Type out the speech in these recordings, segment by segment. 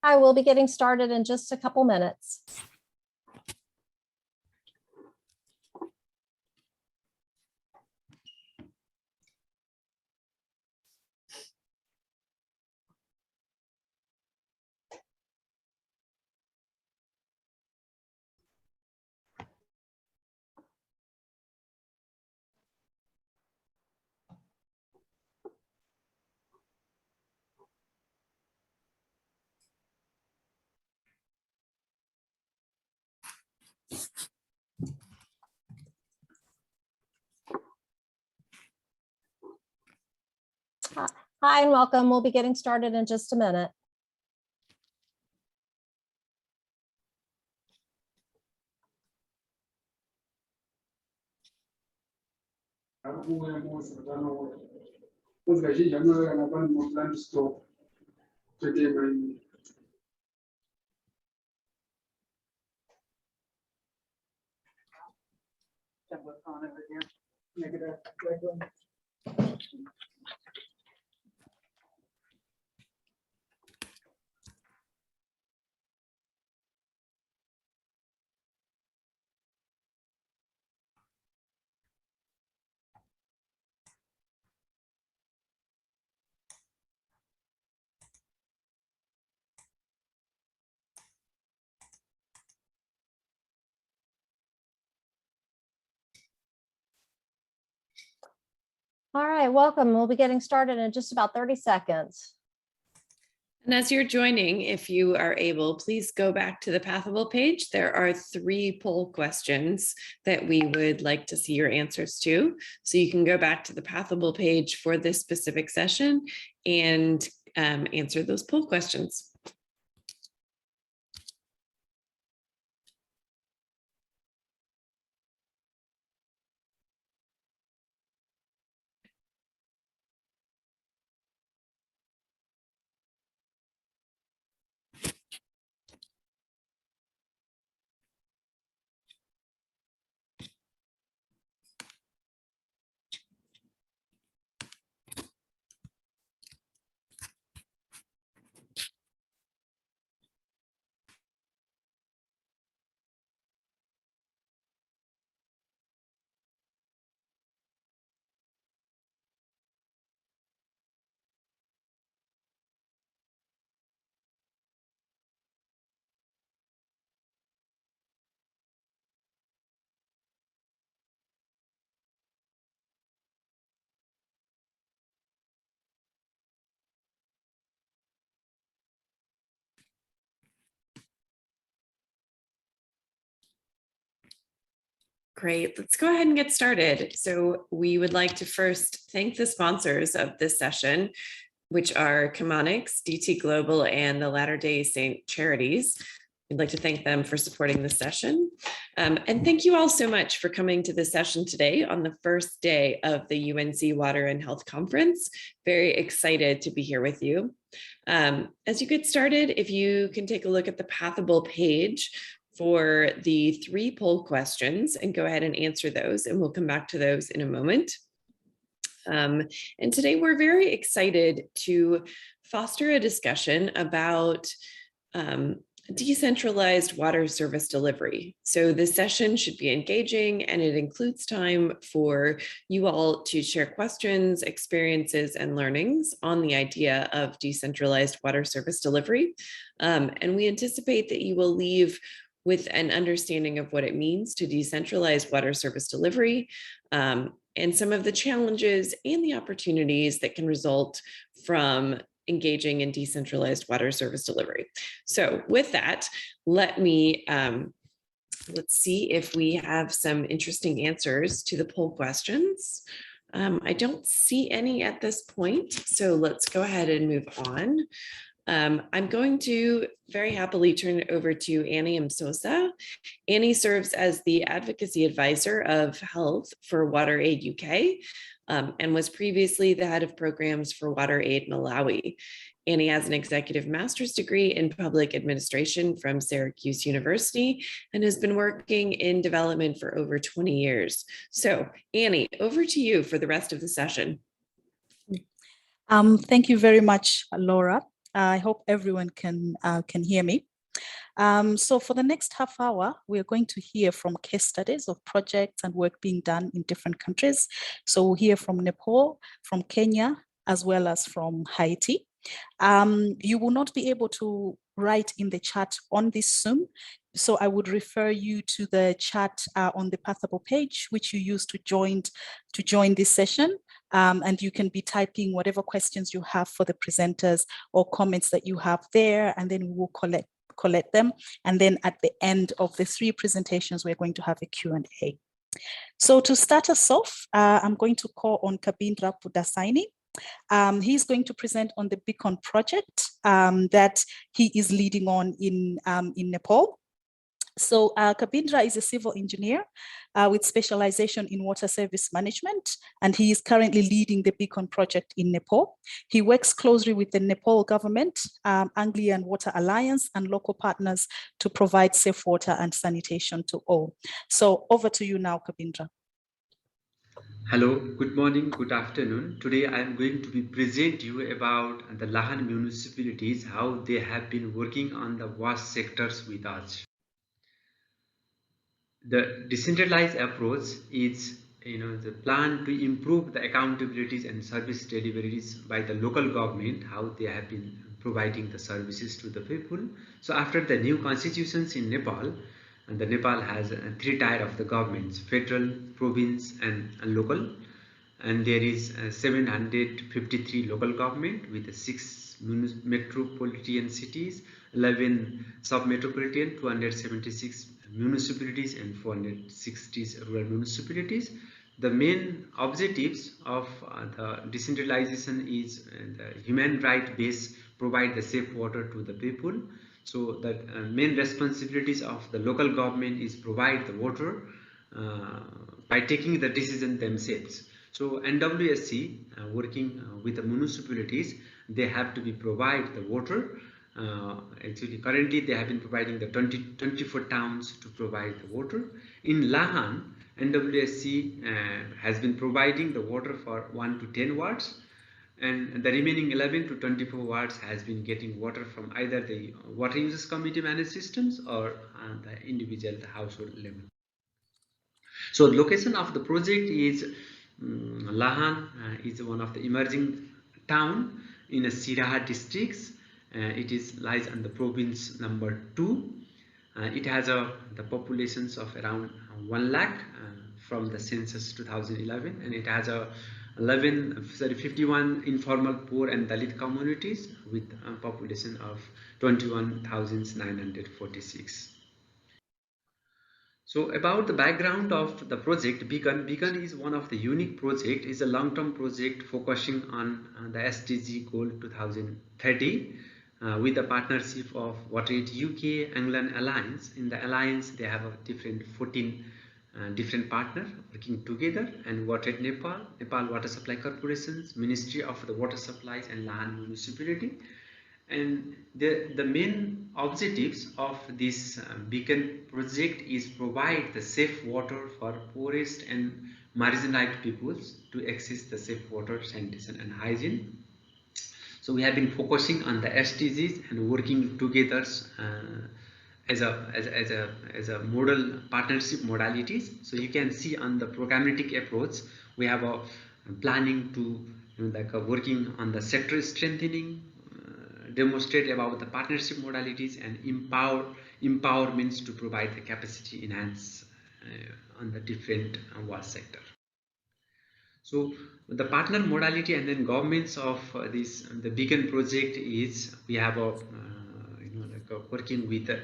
I will be getting started in just a couple minutes. Hi and welcome. We'll be getting started in just a minute. All right, welcome. We'll be getting started in just about 30 seconds. And as you're joining, if you are able, please go back to the Pathable page. There are 3 poll questions that we would like to see your answers to. So you can go back to the Pathable page for this specific session and answer those poll questions. Great, let's go ahead and get started. So we would like to first thank the sponsors of this session, which are Chemonics, DT Global, and the Latter-day Saint Charities. We'd like to thank them for supporting this session. And thank you all so much for coming to this session today on the first day of the UNC Water and Health Conference. Very excited to be here with you. As you get started, if you can take a look at the Pathable page for the 3 poll questions and go ahead and answer those, and we'll come back to those in a moment. And today we're very excited to foster a discussion about decentralized water service delivery. So this session should be engaging, and it includes time for you all to share questions, experiences, and learnings on the idea of decentralized water service delivery. And we anticipate that you will leave with an understanding of what it means to decentralize water service delivery, and some of the challenges and the opportunities that can result from engaging in decentralized water service delivery. So with that, let's see if we have some interesting answers to the poll questions. I don't see any at this point, so let's go ahead and move on. I'm going to very happily turn it over to Annie Msosa. Annie serves as the Advocacy Advisor of Health for WaterAid UK, and was previously the head of programs for WaterAid Malawi. Annie has an executive master's degree in public administration from Syracuse University and has been working in development for over 20 years. So Annie, over to you for the rest of the session. Thank you very much, Laura. I hope everyone can hear me. So for the next half hour, we're going to hear from case studies of projects and work being done in different countries. So we'll hear from Nepal, from Kenya, as well as from Haiti. You will not be able to write in the chat on this Zoom. So I would refer you to the chat on the Pathable page, which you use to join this session. And you can be typing whatever questions you have for the presenters or comments that you have there, and then we will collect them. And then at the end of the 3 presentations, we're going to have a Q&A. So to start us off, I'm going to call on Kabindra Pudasaini. He's going to present on the Beacon project that he is leading on in Nepal. So Kabindra is a civil engineer with specialization in water service management, and he is currently leading the Beacon project in Nepal. He works closely with the Nepal government, Anglian Water Alliance, and local partners to provide safe water and sanitation to all. So over to you now, Kabindra. Hello, good morning, good afternoon. Today I am going to be present you about the Lahan municipalities, how they have been working on the waste sectors with us. The decentralized approach is the plan to improve the accountabilities and service deliveries by the local government, how they have been providing the services to the people. So after the new constitutions in Nepal, and the Nepal has 3 tier of the governments: federal, province and local. And there is 753 local government with 6 metropolitan cities, 11 sub-metropolitan, 276 municipalities and 460 rural municipalities. The main objectives of the decentralization is the human right base, provide the safe water to the people. So the main responsibilities of the local government is provide the water by taking the decision themselves. So NWSC working with the municipalities, they have to be provide the water. Actually currently they have been providing the 24 towns to provide the water. In Lahan, NWSC has been providing the water for 1 to 10 wards, and the remaining 11 to 24 wards has been getting water from either the water users committee managed systems or the individual household level. So the location of the project is Lahan is one of the emerging town in a Siraha districts. It is lies on the province number 2. It has the populations of around 1 lakh from the census 2011, and it has a 51 informal poor and Dalit communities with a population of 21,946. So about the background of the project, Beacon is one of the unique project. Is a long-term project focusing on the SDG goal 2030 with the partnership of WaterAid UK, England Alliance. In the alliance, they have a different 14 different partners working together, and WaterAid Nepal, Nepal Water Supply Corporations, Ministry of the Water Supplies and Lahan Municipality. And the main objectives of this Beacon project is provide the safe water for poorest and marginalized peoples to access the safe water, sanitation and hygiene. So we have been focusing on the SDGs and working together as a model partnership modalities. So you can see on the programmatic approach, we have a planning to working on the sector strengthening, demonstrate about the partnership modalities and empowerments to provide the capacity enhance on the different waste sector. So the partner modality and then governments of the Beacon project is we have a working with the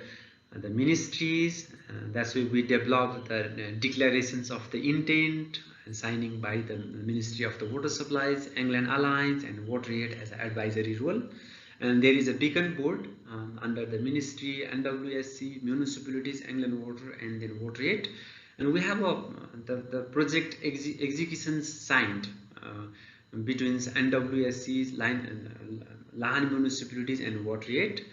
ministries. That's why we developed the declarations of the intent and signing by the Ministry of the Water Supplies, England Alliance and WaterAid as an advisory role. And there is a Beacon board under the ministry, NWSC, municipalities, England Water and then WaterAid. And we have the project executions signed between NWSC's Lahan municipalities and WaterAid.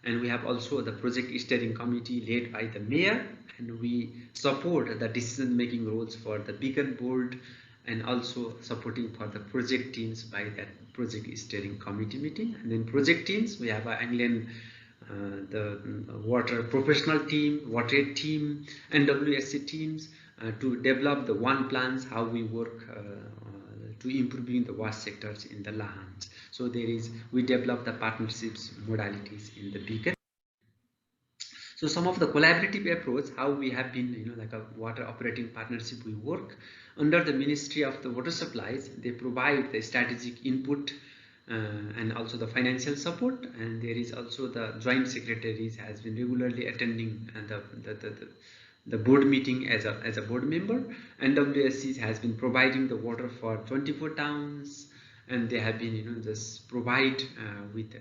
And we have also the project steering committee led by the mayor, and we support the decision making roles for the Beacon board and also supporting for the project teams by that project steering committee meeting. And then project teams, we have Anglian the water professional team, water team, NWSC teams to develop the one plans how we work to improving the waste sectors in the lands. So we develop the partnerships modalities in the beacon. So some of the collaborative approach, how we have been, like a water operating partnership, we work under the Ministry of the Water Supplies. They provide the strategic input and also the financial support, and there is also the joint secretaries has been regularly attending the board meeting as a board member. NWSC has been providing the water for 24 towns, and they have been just provide with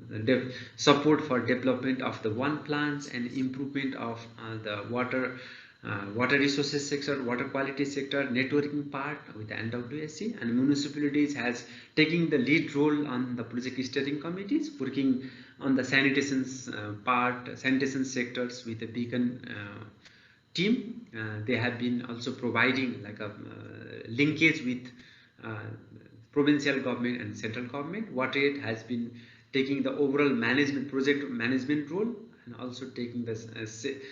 the support for development of the one plants and improvement of the water resources sector, water quality sector, networking part with the NWSC, and municipalities has taking the lead role on the project steering committees, working on the sanitation part, sanitation sectors with the beacon team. They have been also providing like a linkage with provincial government and central government. WaterAid has been taking the overall project management role, and also taking the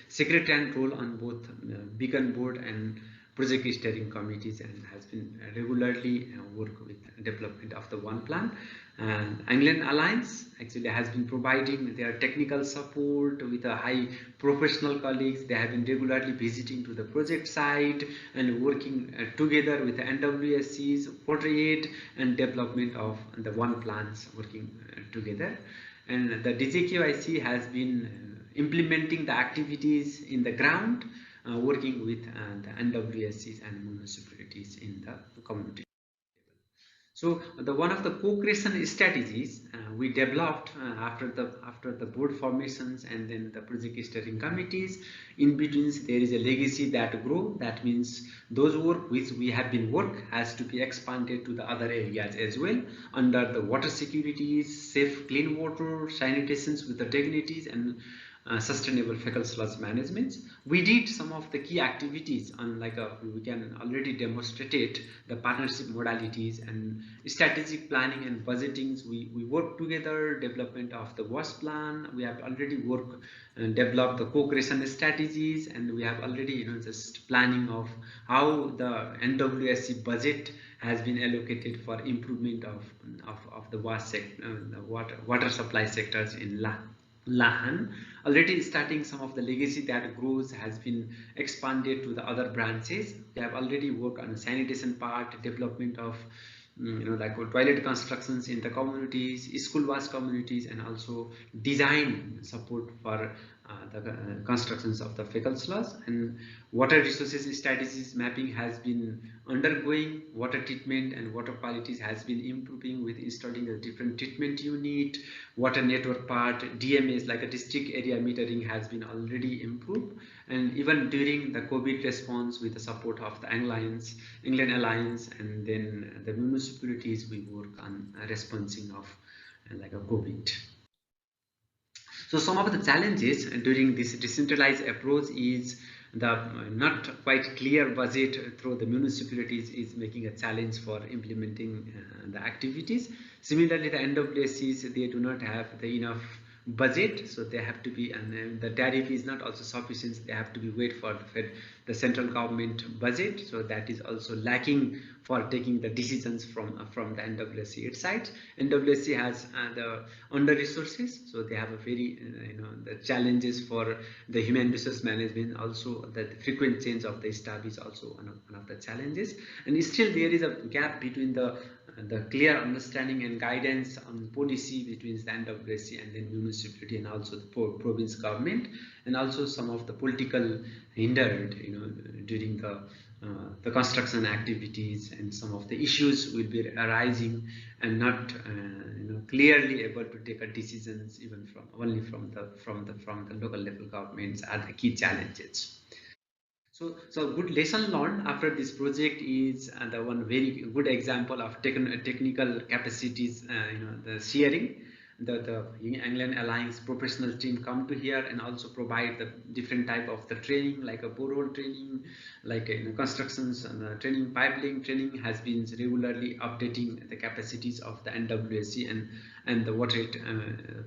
secretariat role on both beacon board and project steering committees, and has been regularly work with development of the one plan. And Anglian Alliance actually has been providing their technical support with a high professional colleagues. They have been regularly visiting to the project site and working together with the NWSC's WaterAid and development of the one plans working together. And the DJQIC has been implementing the activities in the ground, working with the NWSCs and municipalities in the community. So one of the co-creation strategies we developed after the board formations and then the project steering committees. In between, there is a legacy that grow. That means those work which we have been work has to be expanded to the other areas as well, under the water securities, safe clean water, sanitations with the dignities, and sustainable fecal sludge management. We did some of the key activities on we can already demonstrated the partnership modalities and strategic planning and budgetings. We work together, development of the waste plan. We have already worked and developed the co-creation strategies, and we have already just planning of how the NWSC budget has been allocated for improvement of the water supply sectors in Lahan. Already starting some of the legacy that grows has been expanded to the other branches. They have already worked on the sanitation part, development of like toilet constructions in the communities, school wash communities, and also design support for the constructions of the fecal sludge. And water resources strategies mapping has been undergoing. Water treatment and water qualities has been improving with installing a different treatment unit. Water network part, DMS like a district area metering has been already improved. And even during the COVID response, with the support of the England Alliance, and then the municipalities, we work on responding of like a COVID. So some of the challenges during this decentralized approach is the not quite clear budget through the municipalities is making a challenge for implementing the activities. Similarly, the NWSCs, they do not have the enough budget, so they have to be, and the tariff is not also sufficient. They have to be wait for the central government budget, so that is also lacking for taking the decisions from the NWSC side. NWSC has the under resources, so they have a very the challenges for the human resource management. Also, the frequent change of the staff is also one of the challenges, and still there is a gap between the clear understanding and guidance on policy between the NWSC and then municipality, and also the province government, and also some of the political hindered during the construction activities, and some of the issues will be arising and not clearly able to take a decisions even only from the local level governments are the key challenges. So good lesson learned after this project is the one very good example of technical capacities, the sharing. the Young England Alliance professional team come to here and also provide the different type of the training, like a borehole training, like constructions and training, pipeline training has been regularly updating the capacities of the NWSC and the water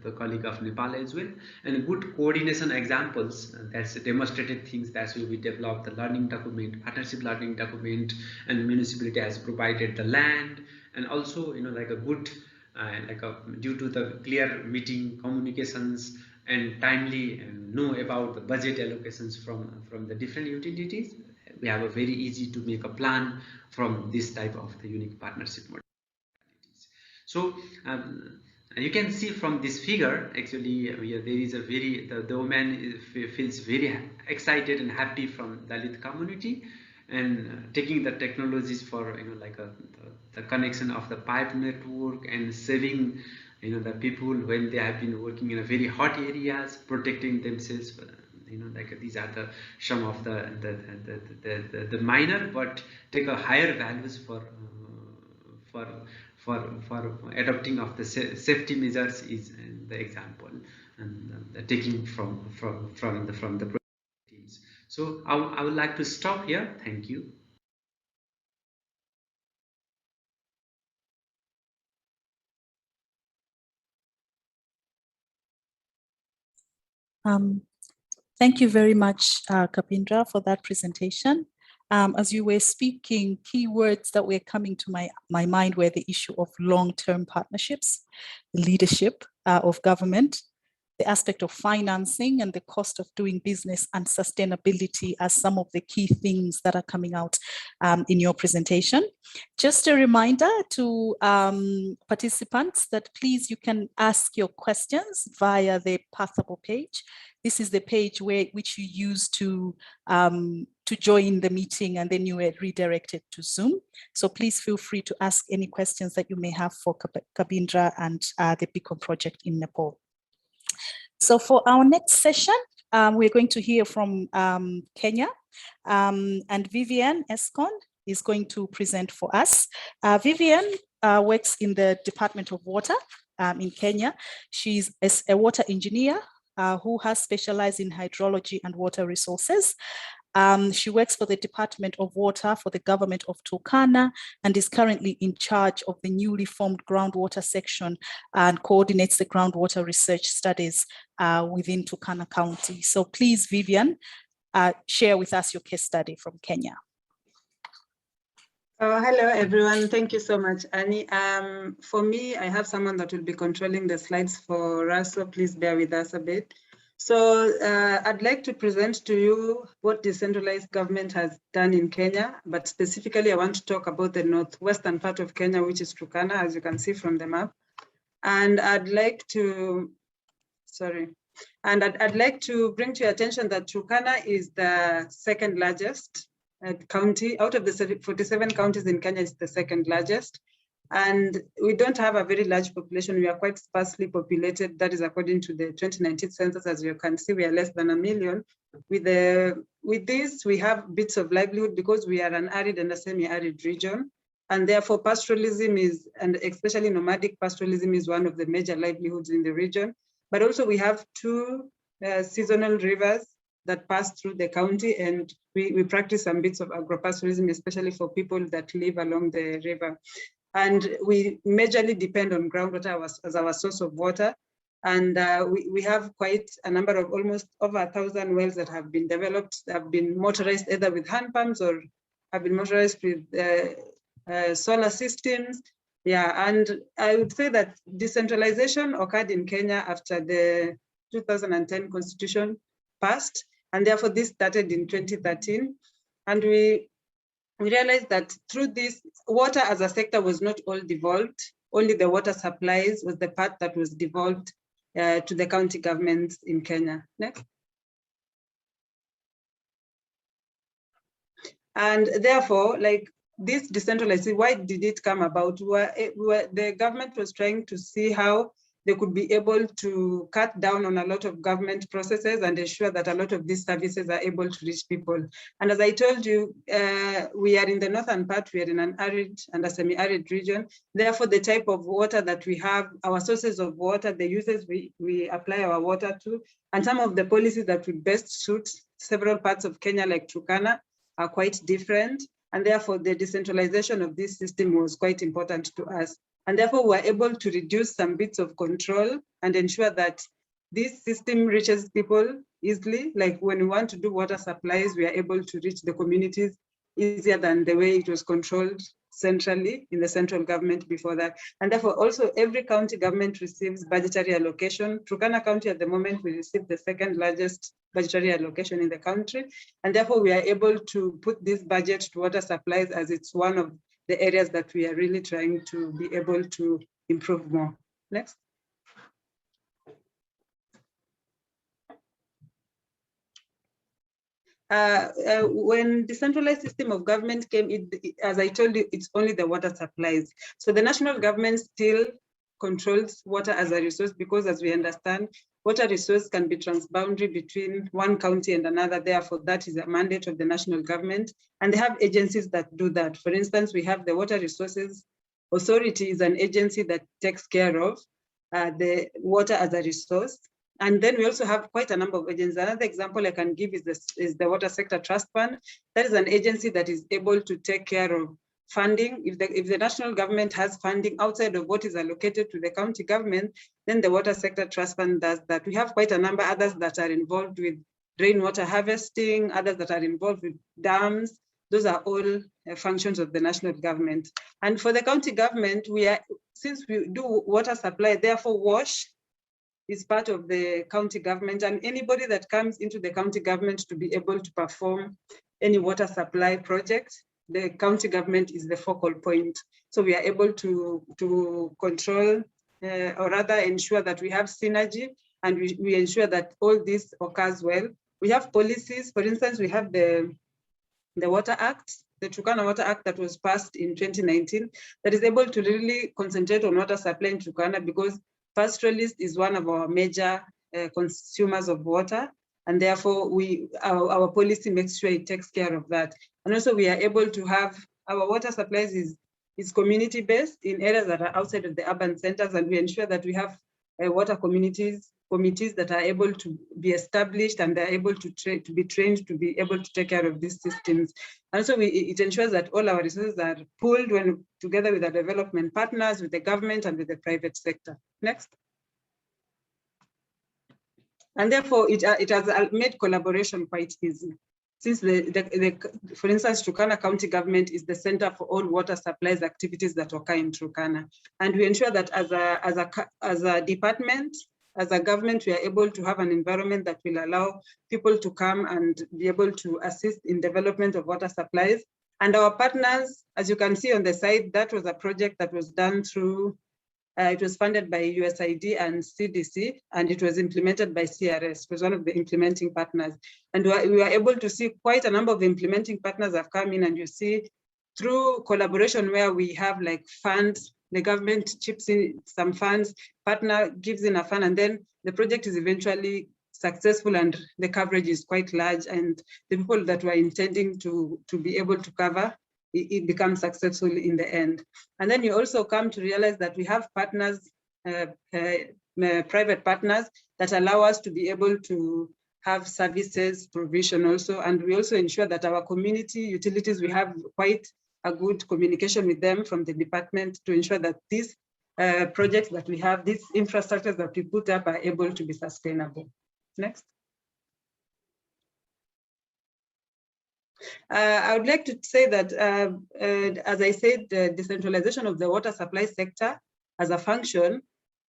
the colleague of Nepal as well, and good coordination examples that's demonstrated things that will be developed the learning document, partnership learning document, and municipality has provided the land, and also like a good due to the clear meeting communications and timely know about the budget allocations from the different utilities, we have a very easy to make a plan from this type of the unique partnership modalities. So you can see from this figure, actually there is a very the woman feels very excited and happy from Dalit community, and taking the technologies for the connection of the pipe network and saving the people when they have been working in a very hot areas, protecting themselves. Like these are the some of the minor but take a higher values for adopting of the safety measures is the example, and taking from the teams. So I would like to stop here. Thank you. Thank you very much, Kapindra, for that presentation. As you were speaking, keywords that were coming to my mind were the issue of long-term partnerships, leadership of government, the aspect of financing and the cost of doing business, and sustainability as some of the key things that are coming out in your presentation. Just a reminder to participants that please, you can ask your questions via the Pathable page. This is the page which you use to join the meeting, and then you are redirected to Zoom. So please feel free to ask any questions that you may have for Kapindra and the Beacon project in Nepal. So for our next session, we're going to hear from Kenya, and Vivian Escon is going to present for us. Vivian works in the Department of Water in Kenya. She's a water engineer who has specialized in hydrology and water resources. She works for the Department of Water for the government of Turkana and is currently in charge of the newly formed groundwater section and coordinates the groundwater research studies within Turkana County. So please, Vivian, share with us your case study from Kenya. Hello, everyone. Thank you so much, Annie. For me, I have someone that will be controlling the slides for us, so please bear with us a bit. So I'd like to present to you what decentralized government has done in Kenya, but specifically I want to talk about the northwestern part of Kenya, which is Turkana, as you can see from the map. And I'd like to, I'd like to bring to your attention that Turkana is the second largest county. Out of the 47 counties in Kenya, it's the second largest. And we don't have a very large population. We are quite sparsely populated. That is according to the 2019 census. As you can see, we are less than 1 million. With this, we have bits of livelihood because we are an arid and a semi-arid region. And therefore, pastoralism is, and especially nomadic pastoralism, is one of the major livelihoods in the region. But also we have 2 seasonal rivers that pass through the county, and we practice some bits of agropastoralism, especially for people that live along the river. And we majorly depend on groundwater as our source of water. And we have quite a number of almost over 1,000 wells that have been developed, have been motorized either with hand pumps or have been motorized with solar systems. Yeah, and I would say that decentralization occurred in Kenya after the 2010 constitution passed. And therefore this started in 2013. And we realized that through this, water as a sector was not all devolved. Only the water supplies was the part that was devolved to the county governments in Kenya. Next. And therefore, like this decentralized, why did it come about? The government was trying to see how they could be able to cut down on a lot of government processes and ensure that a lot of these services are able to reach people. And as I told you, we are in the northern part, we are in an arid and a semi-arid region. Therefore, the type of water that we have, our sources of water, the uses we apply our water to, and some of the policies that would best suit several parts of Kenya, like Turkana, are quite different. And therefore, the decentralization of this system was quite important to us. And therefore, we were able to reduce some bits of control and ensure that this system reaches people easily. Like when we want to do water supplies, we are able to reach the communities easier than the way it was controlled centrally in the central government before that. And therefore, also every county government receives budgetary allocation. Turkana County at the moment, we receive the second largest budgetary allocation in the country. And therefore, we are able to put this budget to water supplies as it's one of the areas that we are really trying to be able to improve more. Next. When decentralized system of government came, as I told you, it's only the water supplies. So the national government still controls water as a resource, because as we understand, water resource can be transboundary between one county and another. Therefore, that is a mandate of the national government. And they have agencies that do that. For instance, we have the Water Resources Authority, is an agency that takes care of the water as a resource. And then we also have quite a number of agencies. Another example I can give is the Water Sector Trust Fund. That is an agency that is able to take care of funding. If the national government has funding outside of what is allocated to the county government, then the Water Sector Trust Fund does that. We have quite a number of others that are involved with rainwater harvesting, others that are involved with dams. Those are all functions of the national government. And for the county government, since we do water supply, therefore WASH is part of the county government, and anybody that comes into the county government to be able to perform any water supply project, the county government is the focal point. So we are able to control or rather ensure that we have synergy, and we ensure that all this occurs well. We have policies. For instance, we have the Water Act, the Turkana Water Act that was passed in 2019, that is able to really concentrate on water supply in Turkana, because pastoralist is one of our major consumers of water, and therefore our policy makes sure it takes care of that. And also we are able to have our water supplies is community-based in areas that are outside of the urban centers, and we ensure that we have water committees that are able to be established, and they're able to be trained to be able to take care of these systems. And so it ensures that all our resources are pooled together with our development partners, with the government, and with the private sector. Next. And therefore, it has made collaboration quite easy. Since for instance, Turkana County Government is the center for all water supplies activities that occur in Turkana. And we ensure that as a department, as a government, we are able to have an environment that will allow people to come and be able to assist in development of water supplies. And our partners, as you can see on the side, that was a project that was done through, it was funded by USAID and CDC, and it was implemented by CRS, it was one of the implementing partners. And we were able to see quite a number of implementing partners have come in, and you see through collaboration where we have like funds, the government chips in some funds, partner gives in a fund, and then the project is eventually successful and the coverage is quite large, and the people that were intending to be able to cover, it becomes successful in the end. And then you also come to realize that we have partners, private partners that allow us to be able to have services provision also. And we also ensure that our community utilities, we have quite a good communication with them from the department to ensure that these projects that we have, these infrastructures that we put up are able to be sustainable. Next. I would like to say that, as I said, the decentralization of the water supply sector as a function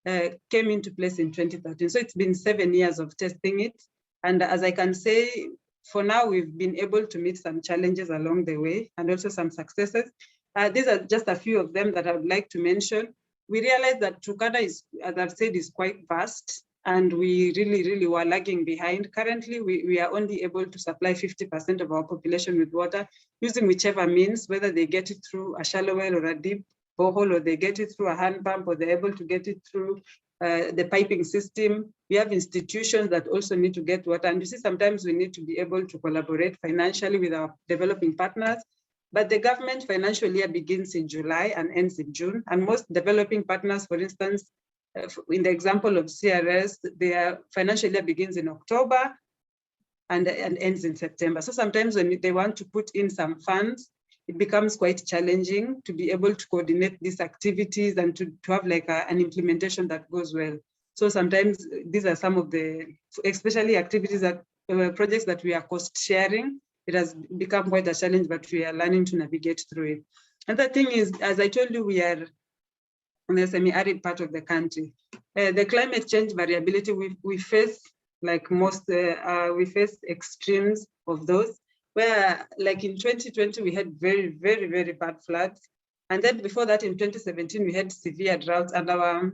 came into place in 2013. So it's been 7 years of testing it. And as I can say, for now, we've been able to meet some challenges along the way and also some successes. These are just a few of them that I would like to mention. We realized that Turkana is, as I've said, is quite vast, and we really were lagging behind. Currently, we are only able to supply 50% of our population with water using whichever means, whether they get it through a shallow well or a deep borehole, or they get it through a hand pump, or they're able to get it through the piping system. We have institutions that also need to get water. And you see, sometimes we need to be able to collaborate financially with our developing partners. But the government financial year begins in July and ends in June. And most developing partners, for instance, in the example of CRS, their financial year begins in October and ends in September. So sometimes when they want to put in some funds, it becomes quite challenging to be able to coordinate these activities and to have like an implementation that goes well. So sometimes these are some of the, especially activities that, projects that we are cost sharing. It has become quite a challenge, but we are learning to navigate through it. Another thing is, as I told you, we are in the semi-arid part of the country. The climate change variability we face, like most, we face extremes of those, where like in 2020, we had very, very, very bad floods. And then before that, in 2017, we had severe droughts, and our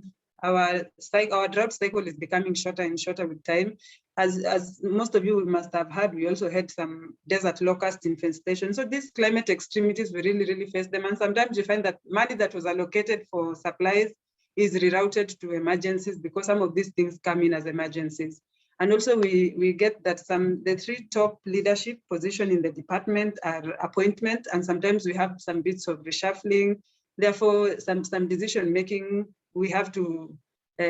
drought cycle is becoming shorter and shorter with time. As most of you must have heard, we also had some desert locust infestation. So these climate extremities, we really, really face them. And sometimes you find that money that was allocated for supplies is rerouted to emergencies because some of these things come in as emergencies. And also we get that the three top leadership position in the department are appointment, and sometimes we have some bits of reshuffling. Therefore, some decision making we have to,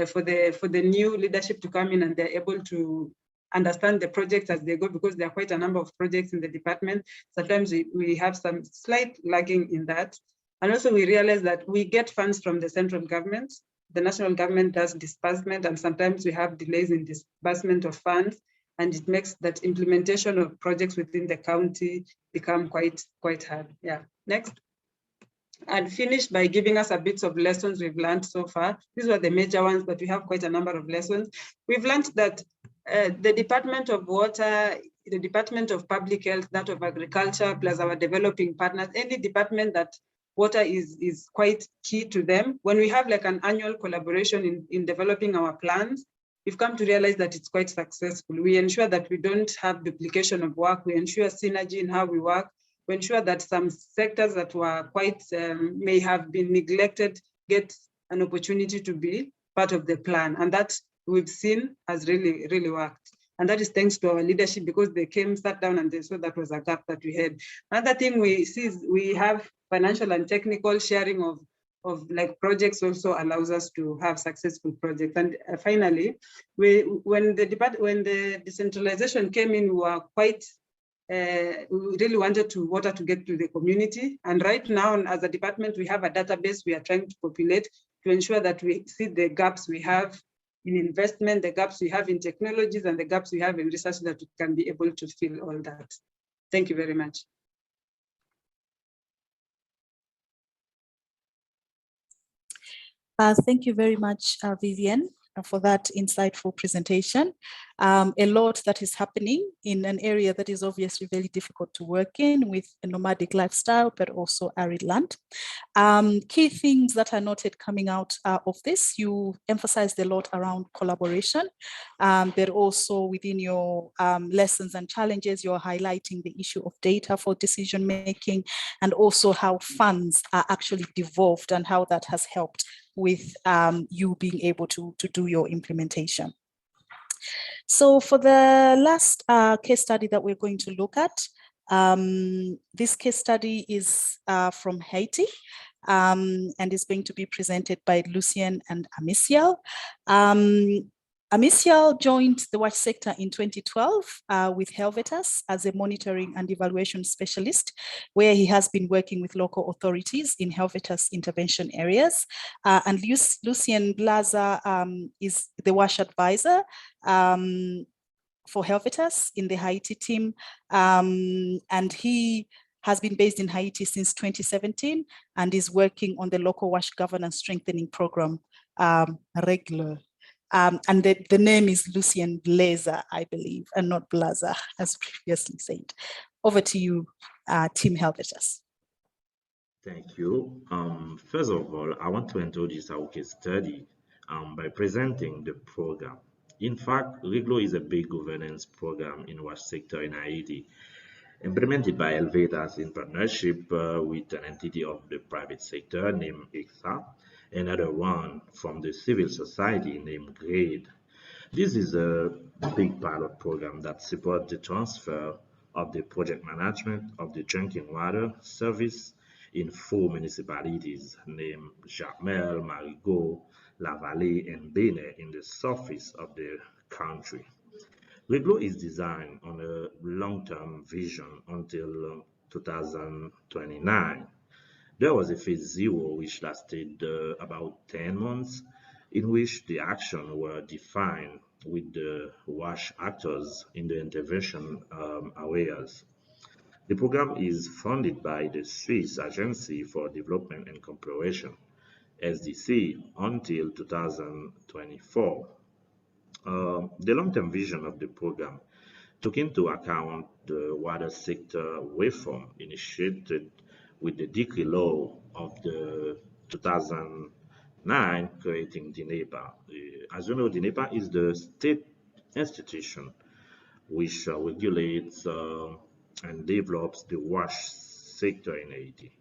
for the new leadership to come in and they're able to understand the projects as they go, because there are quite a number of projects in the department. Sometimes we have some slight lagging in that. And also we realize that we get funds from the central government. The national government does disbursement, and sometimes we have delays in disbursement of funds, and it makes that implementation of projects within the county become quite hard. Yeah, next. And finish by giving us a bit of lessons we've learned so far. These were the major ones, but we have quite a number of lessons. We've learned that the Department of Water, the Department of Public Health, that of Agriculture, plus our developing partners, any department that water is quite key to them. When we have like an annual collaboration in developing our plans, we've come to realize that it's quite successful. We ensure that we don't have duplication of work. We ensure synergy in how we work. We ensure that some sectors that were quite, may have been neglected, get an opportunity to be part of the plan. And that we've seen has really, really worked. And that is thanks to our leadership, because they came, sat down, and they saw that was a gap that we had. Another thing we see is we have financial and technical sharing of like projects also allows us to have successful projects. And finally, when the decentralization came in, we were quite, we really wanted water to get to the community. And right now, as a department, we have a database we are trying to populate to ensure that we see the gaps we have in investment, the gaps we have in technologies, and the gaps we have in research, that we can be able to fill all that. Thank you very much. Thank you very much, Vivian, for that insightful presentation. A lot that is happening in an area that is obviously very difficult to work in, with a nomadic lifestyle, but also arid land. Key things that are noted coming out of this: you emphasized a lot around collaboration, but also within your lessons and challenges, you're highlighting the issue of data for decision making, and also how funds are actually devolved and how that has helped with you being able to do your implementation. So for the last case study that we're going to look at, this case study is from Haiti, and is going to be presented by Lucien and Amisiel. Amisiel joined the WASH sector in 2012 with Helvetas as a monitoring and evaluation specialist, where he has been working with local authorities in Helvetas intervention areas. And Lucien Blaza is the WASH advisor for Helvetas in the Haiti team. And he has been based in Haiti since 2017 and is working on the local WASH governance strengthening program, Regular. And the name is Lucien Blaza, I believe, and not Blaza, as previously said. Over to you, Team Helvetas. Thank you. First of all, I want to introduce our case study by presenting the program. In fact, REGLO is a big governance program in WASH sector in Haiti, implemented by Helvetas in partnership with an entity of the private sector named EXA. another one from the civil society named GRADE. This is a big pilot program that supports the transfer of the project management of the drinking water service in 4 municipalities named Jacmel, Marigot, La Vallée, and Bene in the southeast of the country. Reglo is designed on a long-term vision until 2029. There was a phase zero which lasted about 10 months, in which the action were defined with the WASH actors in the intervention areas. The program is funded by the Swiss Agency for Development and Cooperation, SDC, until 2024. The long-term vision of the program took into account the water sector reform initiated with the decree law of the 2009 creating DINEPA. As you know, DINEPA is the state institution which regulates and develops the wash sector in Haiti.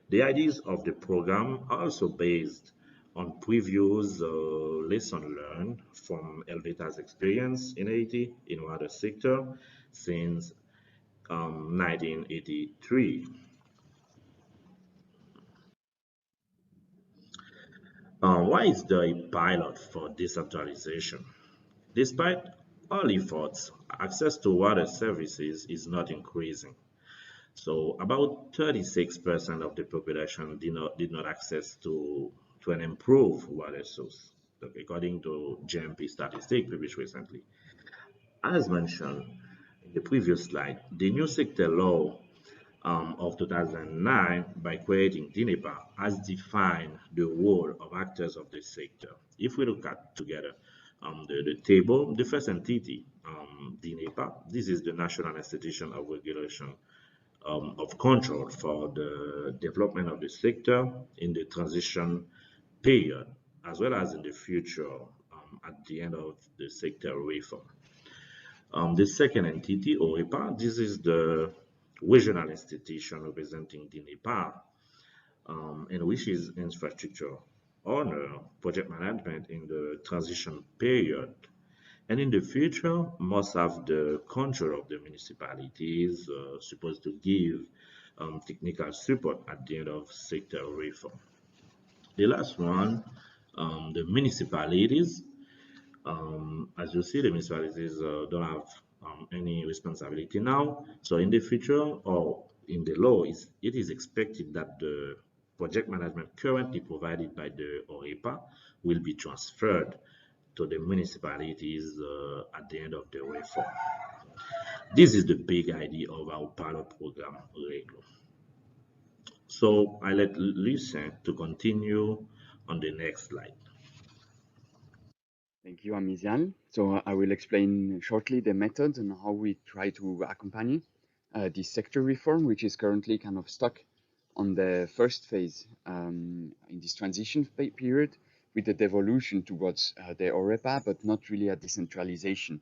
The ideas of the program are also based on previous lessons learned from Helveta's experience in Haiti in water sector since 1983. Why is there a pilot for decentralization? Despite all efforts, access to water services is not increasing. So about 36% of the population did not access to an improved water source, according to GMP statistic published recently. As mentioned in the previous slide, the new sector law of 2009, by creating DINEPA, has defined the role of actors of the sector. If we look at together the table, the first entity, DINEPA, this is the National Institution of Regulation of control for the development of the sector in the transition period, as well as in the future at the end of the sector reform. The second entity, OEPA, this is the regional institution representing the Nepal, and which is infrastructure owner, project management in the transition period. And in the future, must have the control of the municipalities, supposed to give technical support at the end of sector reform. The last one, the municipalities. As you see, the municipalities don't have any responsibility now. So in the future or in the law, it is expected that the project management currently provided by the OEPA will be transferred to the municipalities at the end of the reform. This is the big idea of our pilot program, Reglo. So I let Lucien to continue on the next slide. Thank you, Amizian. So I will explain shortly the method and how we try to accompany this sector reform, which is currently kind of stuck on the first phase in this transition period with the devolution towards the OREPA, but not really a decentralization.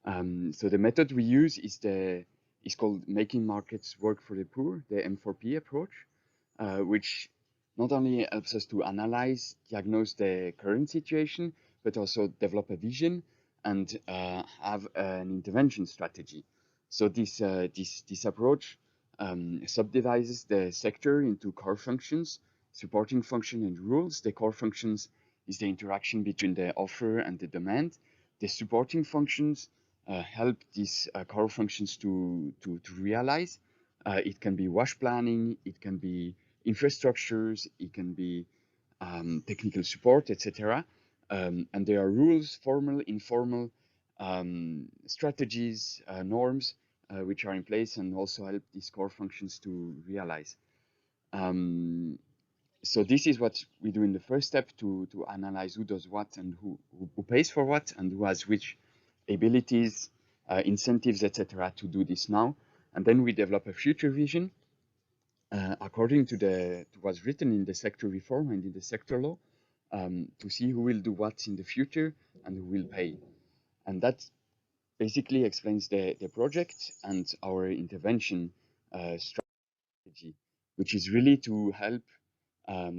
So the method we use is called Making Markets Work for the Poor, the M4P approach, which not only helps us to analyze, diagnose the current situation, but also develop a vision and have an intervention strategy. So this approach subdivides the sector into core functions, supporting function, and rules. The core functions is the interaction between the offer and the demand. The supporting functions help these core functions to realize. It can be wash planning, it can be infrastructures, it can be technical support, etc. And there are rules, formal, informal, strategies, norms, which are in place and also help these core functions to realize. So this is what we do in the first step to analyze who does what and who pays for what and who has which abilities, incentives, etc. to do this now. And then we develop a future vision according to what's written in the sector reform and in the sector law, to see who will do what in the future and who will pay. And that basically explains the project and our intervention strategy, which is really to help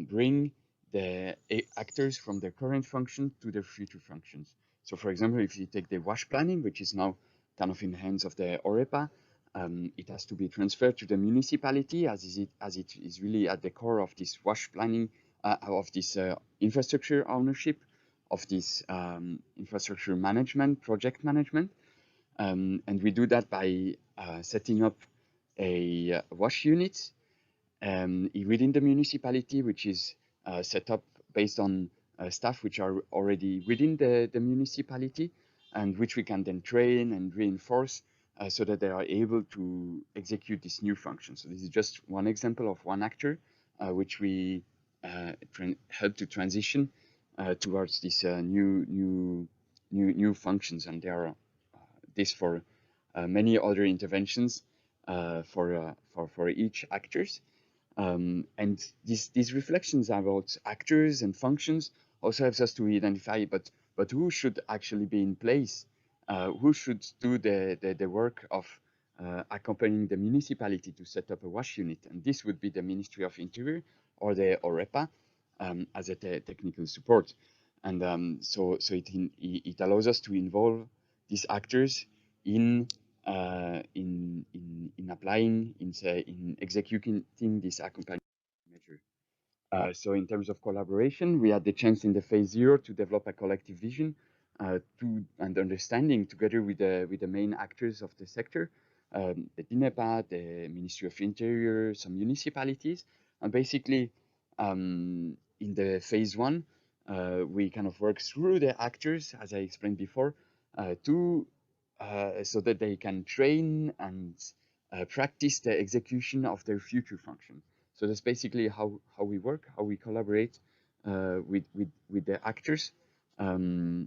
bring the actors from their current function to their future functions. So for example, if you take the WASH planning, which is now kind of in the hands of the OREPA, it has to be transferred to the municipality as it is really at the core of this WASH planning, of this infrastructure ownership, of this infrastructure management, project management. And we do that by setting up a WASH unit within the municipality, which is set up based on staff which are already within the municipality, and which we can then train and reinforce so that they are able to execute this new function. So this is just one example of one actor which we help to transition towards these new functions, and there are this for many other interventions for each actors. And these reflections about actors and functions also helps us to identify, but who should actually be in place? Who should do the work of accompanying the municipality to set up a WASH unit? And this would be the Ministry of Interior or the OREPA as a technical support. And so it allows us to involve these actors in applying, in executing this accompaniment measure. So in terms of collaboration, we had the chance in the phase 0 to develop a collective vision and understanding together with the main actors of the sector, the DINEPA, the Ministry of Interior, some municipalities, and basically in the phase 1, we kind of work through the actors, as I explained before, so that they can train and practice the execution of their future function. So that's basically how we work, how we collaborate with the actors in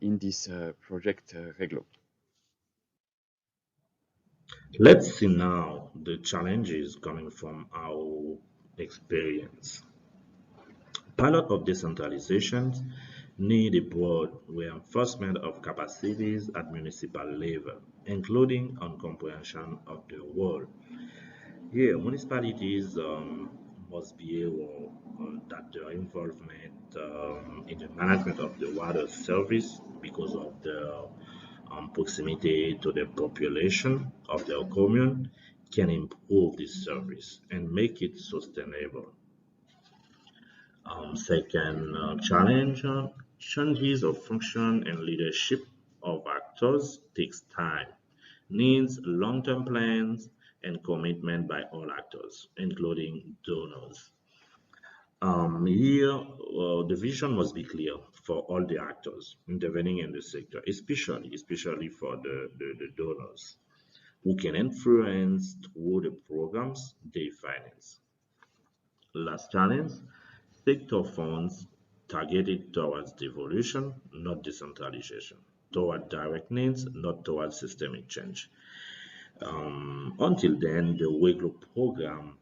this project Reglo. Let's see now the challenges coming from our experience. Pilot of decentralization need a broad reinforcement of capacities at municipal level, including on comprehension of the role. Here, municipalities must be able that their involvement in the management of the water service, because of their proximity to the population of their commune, can improve this service and make it sustainable. Second challenge, changes of function and leadership of actors takes time, needs long-term plans and commitment by all actors, including donors. Here, the vision must be clear for all the actors intervening in the sector, especially for the donors, who can influence through the programs they finance. Last challenge, sector funds targeted towards devolution, not decentralization, toward direct needs, not towards systemic change. Until then, the WEGLO program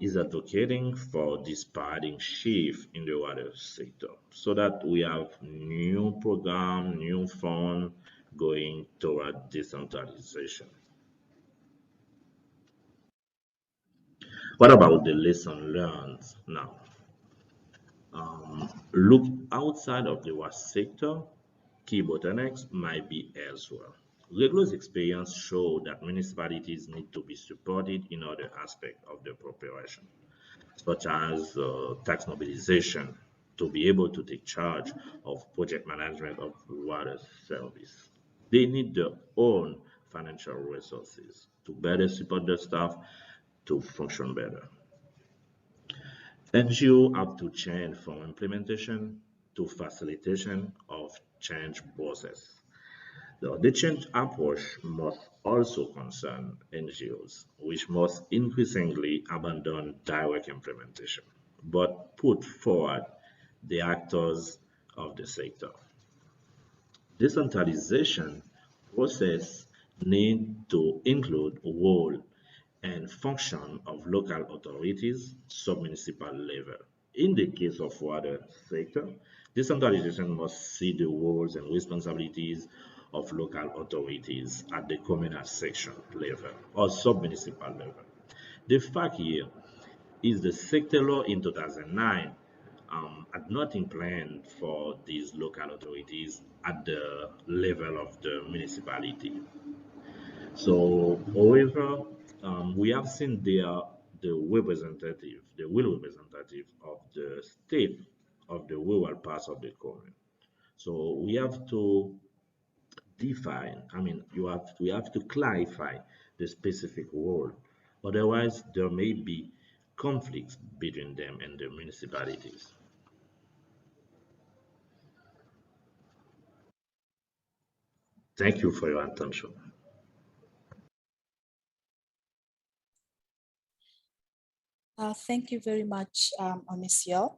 is advocating for this paradigm shift in the water sector so that we have new program, new fund going toward decentralization. What about the lesson learned now? Look outside of the water sector, key bottlenecks might be elsewhere. Regular's experience show that municipalities need to be supported in other aspects of the preparation, such as tax mobilization, to be able to take charge of project management of water service. They need their own financial resources to better support their staff to function better. NGO have to change from implementation to facilitation of change process. The change approach must also concern NGOs, which must increasingly abandon direct implementation, but put forward the actors of the sector. Decentralization process need to include role and function of local authorities, sub-municipal level. In the case of water sector, decentralization must see the roles and responsibilities of local authorities at the communal section level or sub-municipal level. The fact here is the sector law in 2009 had nothing planned for these local authorities at the level of the municipality. So, however, we have seen the real representative of the state of the rural parts of the commune. So we have to define, we have to clarify the specific role. Otherwise, there may be conflicts between them and the municipalities. Thank you for your attention. Thank you very much, Amicia,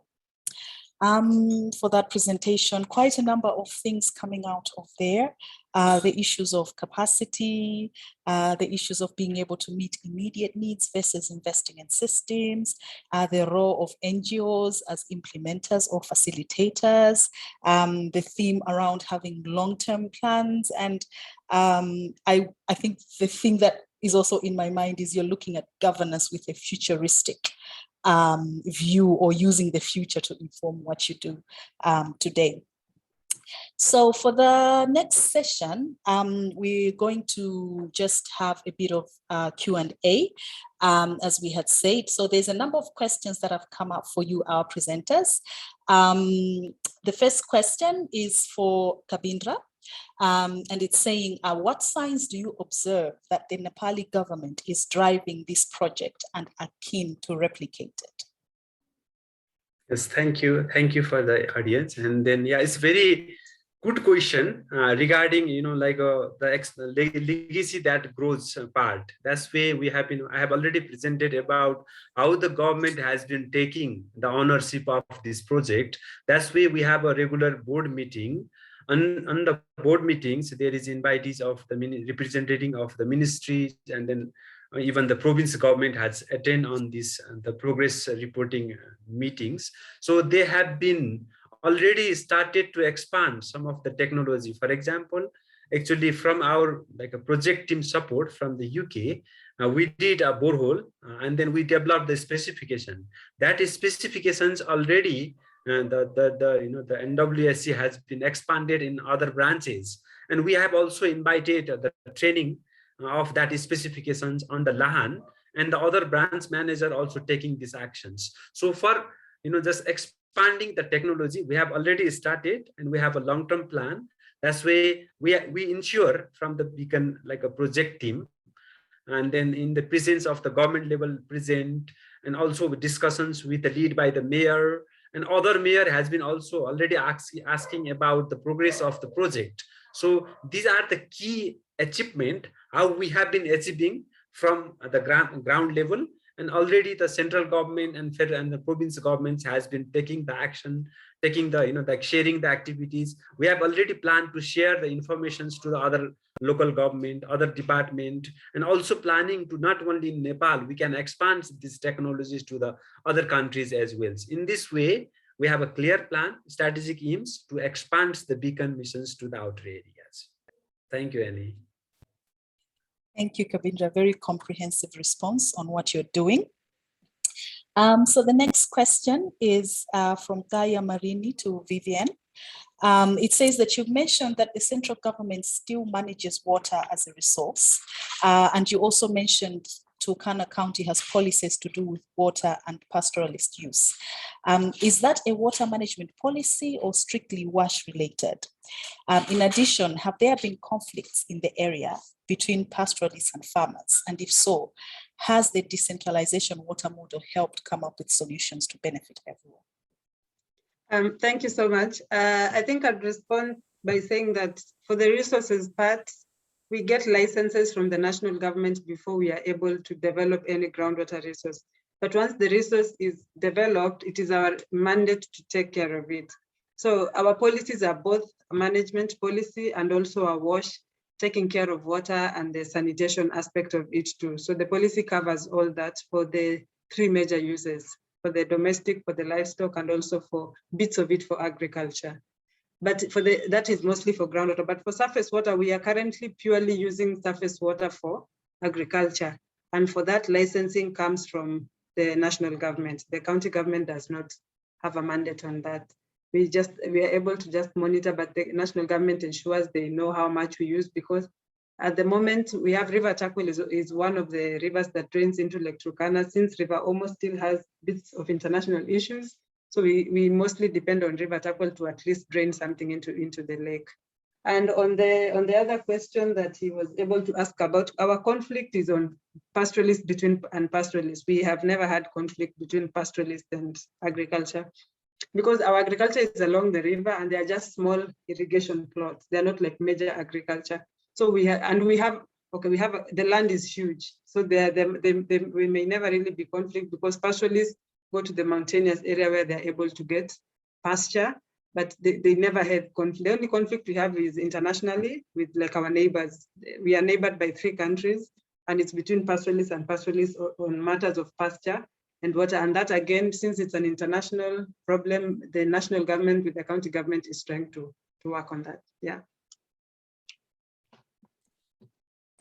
for that presentation. Quite a number of things coming out of there. The issues of capacity, the issues of being able to meet immediate needs versus investing in systems, the role of NGOs as implementers or facilitators, the theme around having long-term plans. And I think the thing that is also in my mind is you're looking at governance with a futuristic view, or using the future to inform what you do today. So for the next session, we're going to just have a bit of Q&A, as we had said. So there's a number of questions that have come up for you, our presenters. The first question is for Kabindra. And it's saying, what signs do you observe that the Nepali government is driving this project and are keen to replicate it? Yes, thank you. Thank you for the audience. And then, yeah, it's very good question regarding, the legacy that grows part. That's why I have already presented about how the government has been taking the ownership of this project. That's why we have a regular board meeting. On the board meetings, there is invitees of the representative of the ministries, and then even the province government has attended on this the progress reporting meetings. So they have been already started to expand some of the technology. For example, actually from our a project team support from the UK, we did a borehole and then we developed the specification. That is specifications already. The NWSC has been expanded in other branches, and we have also invited the training of that specifications on the LAHAN, and the other branch manager also taking these actions. So for just expanding the technology, we have already started, and we have a long-term plan. That's why we ensure from the beacon a project team, and then in the presence of the government level present, and also with discussions with the lead by the mayor. And other mayor has been also already asking about the progress of the project. So these are the key achievement, how we have been achieving from the ground level. And already the central government and federal and the province governments has been taking the action, taking the sharing the activities. We have already planned to share the informations to the other local government, other department, and also planning to not only in Nepal, we can expand these technologies to the other countries as well. In this way, we have a clear plan, strategic aims to expand the beacon missions to the outer areas. Thank you, Annie. Thank you, Kabindra. Very comprehensive response on what you're doing. So the next question is from Gaia Marini to Vivian. It says that you've mentioned that the central government still manages water as a resource. And you also mentioned Turkana County has policies to do with water and pastoralist use. Is that a water management policy or strictly WASH related? In addition, have there been conflicts in the area between pastoralists and farmers? And if so, has the decentralization water model helped come up with solutions to benefit everyone? Thank you so much. I think I'd respond by saying that for the resources part, we get licenses from the national government before we are able to develop any groundwater resource. But once the resource is developed, it is our mandate to take care of it. So our policies are both a management policy and also a WASH, taking care of water and the sanitation aspect of it too. So the policy covers all that for the three major uses, for the domestic, for the livestock, and also for bits of it for agriculture. But for that is mostly for groundwater. But for surface water, we are currently purely using surface water for agriculture. And for that, licensing comes from the national government. The county government does not have a mandate on that. We are able to just monitor, but the national government ensures they know how much we use, because at the moment we have River Takwil is one of the rivers that drains into Lake Turkana, since River Omo still has bits of international issues. So we mostly depend on River Takwil to at least drain something into the lake. And on the other question that he was able to ask about, our conflict is on pastoralists and pastoralists. We have never had conflict between pastoralists and agriculture, because our agriculture is along the river and they are just small irrigation plots. They're not like major agriculture. So we have the land is huge. So we may never really be conflict, because pastoralists go to the mountainous area where they're able to get pasture, but they never had conflict. The only conflict we have is internationally with like our neighbors. We are neighbored by 3 countries, and it's between pastoralists and pastoralists on matters of pasture and water. And that again, since it's an international problem, the national government with the county government is trying to work on that. Yeah.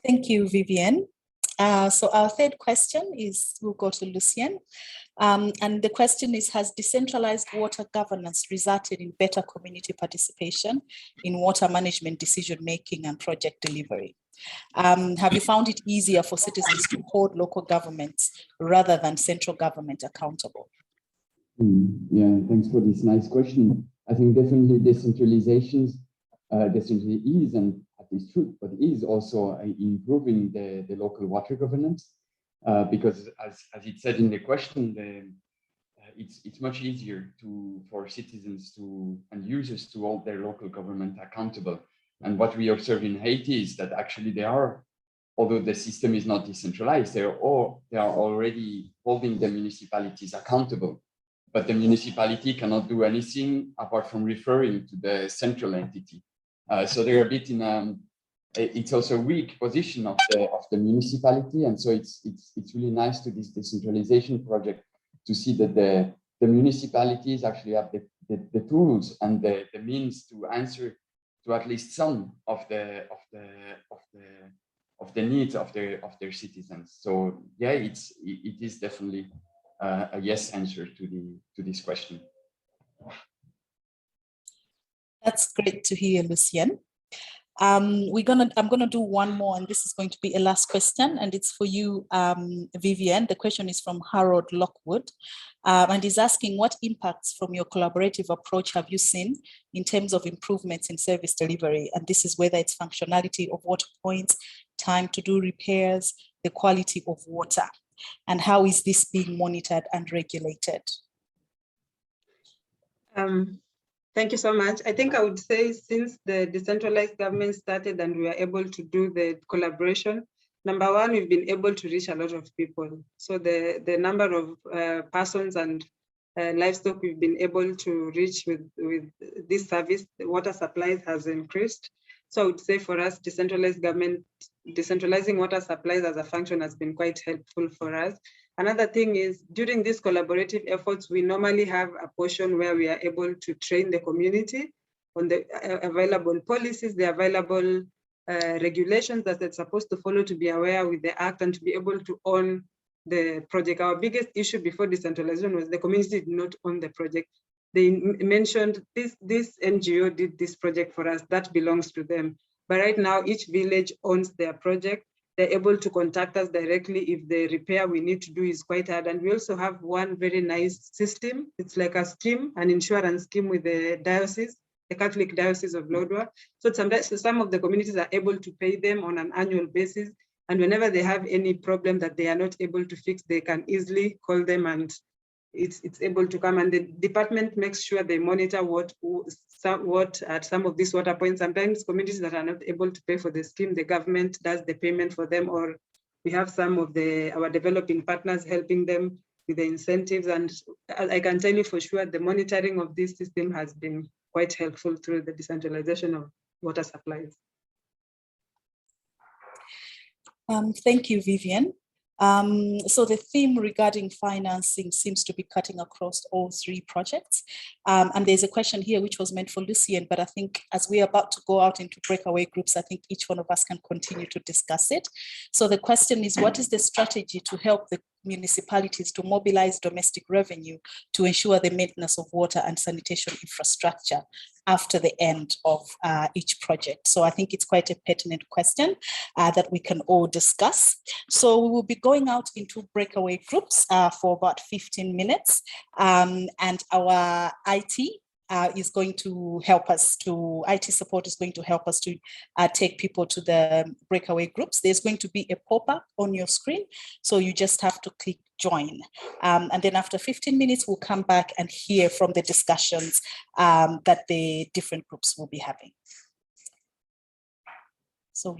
Thank you, Vivienne. So our third question we'll go to Lucien. And the question is, has decentralized water governance resulted in better community participation in water management, decision-making and project delivery? Have you found it easier for citizens to hold local governments rather than central government accountable? Yeah, thanks for this nice question. I think definitely decentralization is, and at least true, but is also improving the local water governance, because as it said in the question, it's much easier for citizens and users to hold their local government accountable. And what we observe in Haiti is that actually although the system is not decentralized, they are already holding the municipalities accountable. But the municipality cannot do anything apart from referring to the central entity. So they're a bit in it's also a weak position of the municipality, and so it's really nice to this decentralization project to see that the municipalities actually have the tools and the means to answer to at least some of the needs of their citizens. So yeah, it is definitely a yes answer to this question. That's great to hear, Lucien. I'm gonna do one more, and this is going to be a last question, and it's for you, Vivienne. The question is from Harold Lockwood, and he's asking, what impacts from your collaborative approach have you seen in terms of improvements in service delivery? And this is whether it's functionality of water points, time to do repairs, the quality of water, and how is this being monitored and regulated? Thank you so much. I think I would say since the decentralized government started and we were able to do the collaboration, number one, we've been able to reach a lot of people. So the number of persons and livestock we've been able to reach with this service, the water supplies has increased. So I would say for us, decentralized government, decentralizing water supplies as a function has been quite helpful for us. Another thing is, during these collaborative efforts, we normally have a portion where we are able to train the community on the available policies, the available regulations that they're supposed to follow, to be aware with the act and to be able to own the project. Our biggest issue before decentralization was the community did not own the project. They mentioned this NGO did this project for us, that belongs to them. But right now, each village owns their project. They're able to contact us directly if the repair we need to do is quite hard. And we also have one very nice system. It's like a scheme, an insurance scheme with the diocese, the Catholic Diocese of Lodwar. So sometimes some of the communities are able to pay them on an annual basis. And whenever they have any problem that they are not able to fix, they can easily call them and it's able to come. And the department makes sure they monitor what at some of these water points. Sometimes communities that are not able to pay for the scheme, the government does the payment for them, or we have some of our developing partners helping them with the incentives. And I can tell you for sure, the monitoring of this system has been quite helpful through the decentralization of water supplies. Thank you, Vivienne. So the theme regarding financing seems to be cutting across all 3 projects. And there's a question here which was meant for Lucien, but I think as we're about to go out into breakaway groups, I think each one of us can continue to discuss it. So the question is, what is the strategy to help the municipalities to mobilize domestic revenue to ensure the maintenance of water and sanitation infrastructure after the end of each project? So I think it's quite a pertinent question that we can all discuss. So we will be going out into breakaway groups for about 15 minutes, and our IT is going to help us to, IT support is going to help us to take people to the breakaway groups. There's going to be a pop-up on your screen, so you just have to click join. And then after 15 minutes, we'll come back and hear from the discussions that the different groups will be having. So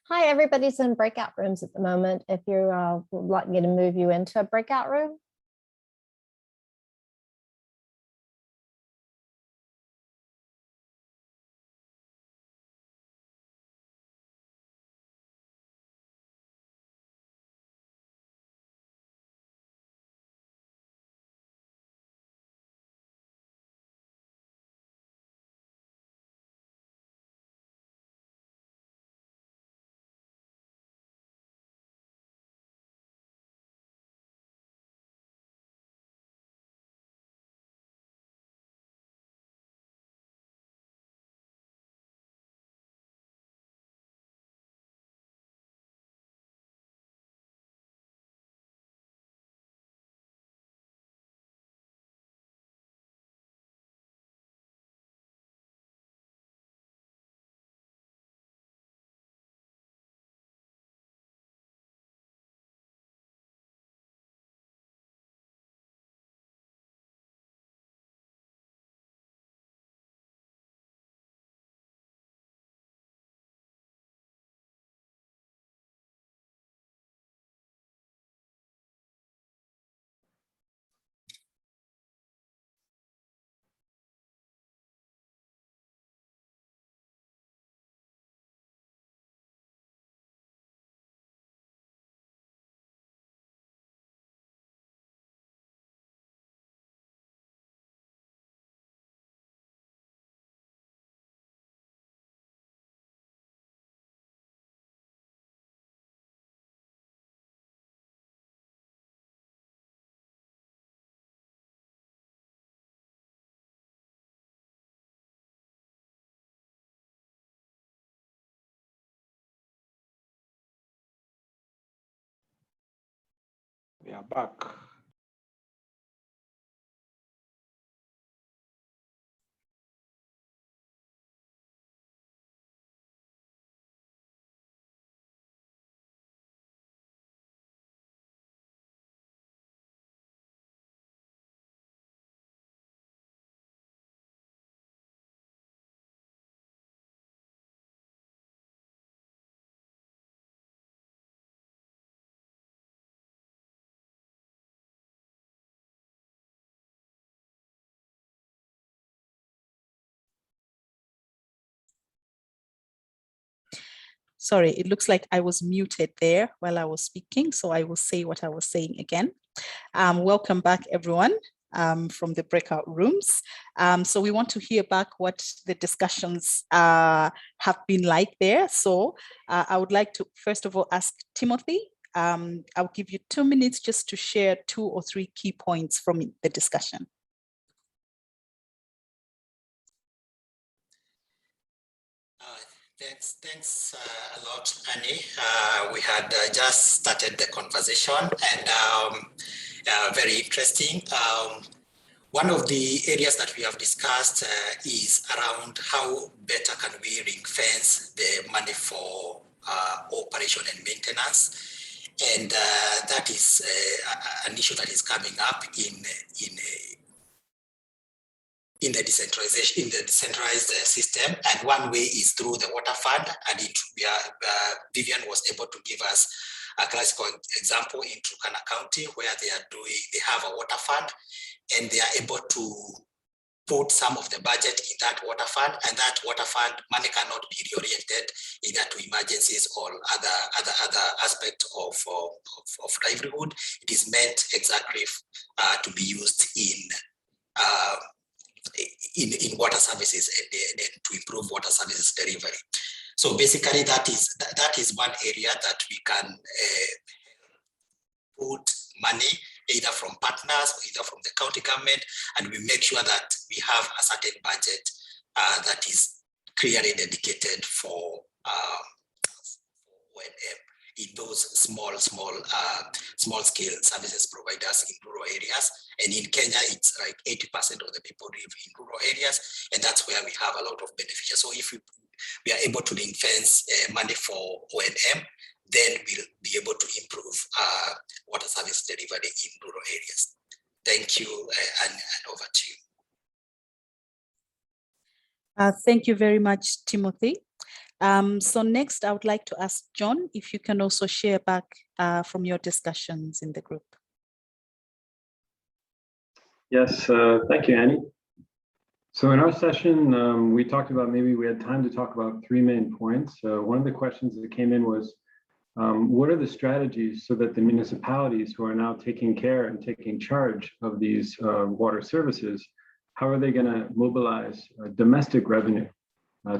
Hi, everybody's in breakout rooms at the moment. If you would like me to move you into a breakout room. We are back. Sorry, it looks like I was muted there while I was speaking, so I will say what I was saying again. Welcome back, everyone, from the breakout rooms. So we want to hear back what the discussions have been like there. So I would like to, first of all, ask Timothy. I'll give you 2 minutes just to share 2 or 3 key points from the discussion. Thanks a lot, Annie. We had just started the conversation and very interesting. One of the areas that we have discussed is around how better can we ring fence the money for operation and maintenance. And that is an issue that is coming up in the decentralized system, and one way is through the water fund. And Vivian was able to give us a classical example in Turkana County, where they have a water fund, and they are able to put some of the budget in that water fund, and that water fund money cannot be reoriented either to emergencies or other aspect of livelihood. It is meant exactly to be used in water services and to improve water services delivery. So basically that is one area that we can put money either from partners or either from the county government, and we make sure that we have a certain budget that is clearly dedicated for O&M in those small scale services providers in rural areas. And in Kenya, it's like 80% of the people live in rural areas, and that's where we have a lot of beneficiaries. So if we are able to ring fence money for O&M, then we'll be able to improve water service delivery in rural areas. Thank you, and over to you. Thank you very much, Timothy. So next, I would like to ask John if you can also share back from your discussions in the group. Yes, thank you, Annie. So in our session, we talked about, maybe we had time to talk about three main points. One of the questions that came in was, what are the strategies so that the municipalities who are now taking care and taking charge of these water services, how are they going to mobilize domestic revenue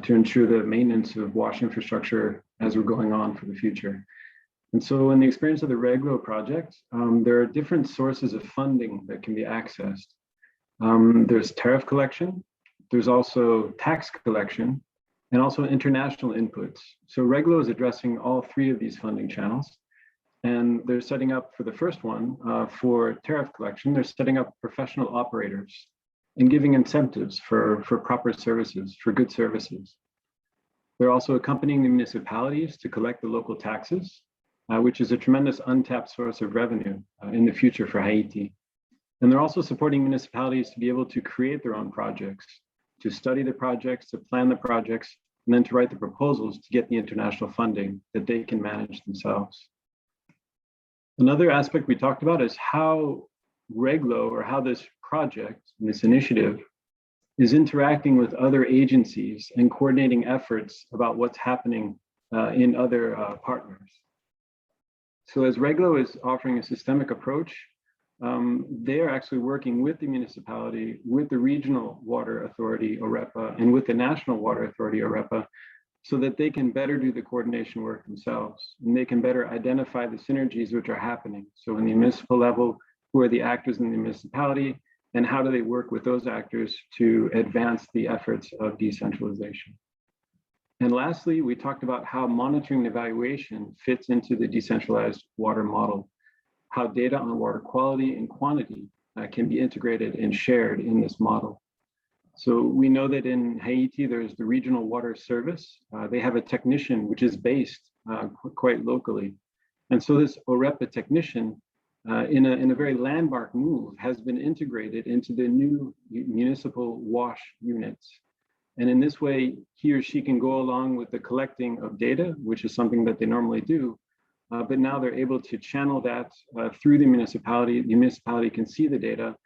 to ensure the maintenance of wash infrastructure as we're going on for the future? And so in the experience of the REGLO project, there are different sources of funding that can be accessed. There's tariff collection, there's also tax collection, and also international inputs. So REGLO is addressing all three of these funding channels. And they're setting up, for the first one, for tariff collection, they're setting up professional operators and giving incentives for proper services, for good services. They're also accompanying the municipalities to collect the local taxes, which is a tremendous untapped source of revenue in the future for Haiti. And they're also supporting municipalities to be able to create their own projects, to study the projects, to plan the projects, and then to write the proposals to get the international funding that they can manage themselves. Another aspect we talked about is how REGLO, or how this project, this initiative, is interacting with other agencies and coordinating efforts about what's happening in other partners. So as REGLO is offering a systemic approach, they are actually working with the municipality, with the regional water authority, OREPA, and with the national water authority, OREPA, so that they can better do the coordination work themselves, and they can better identify the synergies which are happening. So in the municipal level, who are the actors in the municipality, and how do they work with those actors to advance the efforts of decentralization? And lastly, we talked about how monitoring and evaluation fits into the decentralized water model, how data on water quality and quantity can be integrated and shared in this model. So we know that in Haiti, there's the regional water service. They have a technician which is based quite locally. And so this OREPA technician, in a very landmark move, has been integrated into the new municipal wash units. And in this way, he or she can go along with the collecting of data, which is something that they normally do. But now they're able to channel that through the municipality. The municipality can see the data,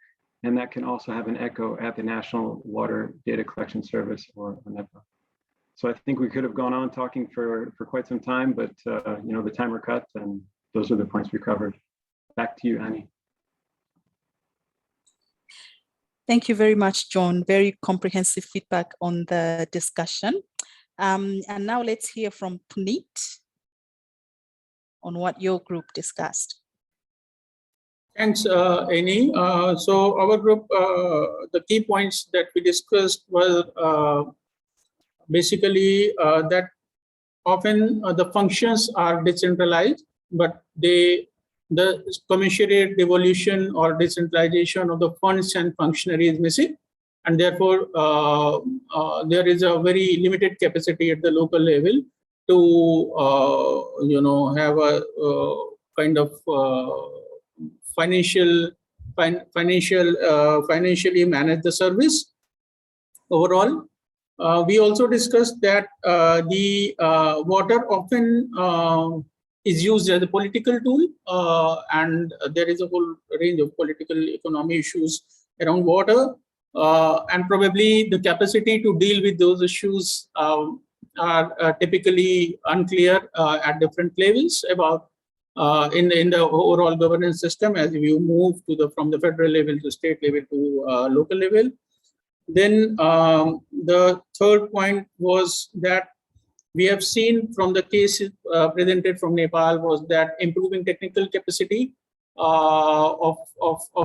and that can also have an echo at the National Water Data Collection Service, or NEPA. So I think we could have gone on talking for quite some time, but the timer cut, and those are the points we covered. Back to you, Annie. Thank you very much, John. Very comprehensive feedback on the discussion. And now let's hear from Puneet on what your group discussed. Thanks, Annie. So our group, the key points that we discussed were basically that often the functions are decentralized, but the commensurate devolution or decentralization of the funds and functionary is missing. And therefore, there is a very limited capacity at the local level to, have a kind of financially manage the service overall. We also discussed that the water often is used as a political tool, and there is a whole range of political economy issues around water, and probably the capacity to deal with those issues are typically unclear at different levels about in the overall governance system as you move to from the federal level to state level to local level. Then the third point was that we have seen from the cases presented from Nepal was that improving technical capacity of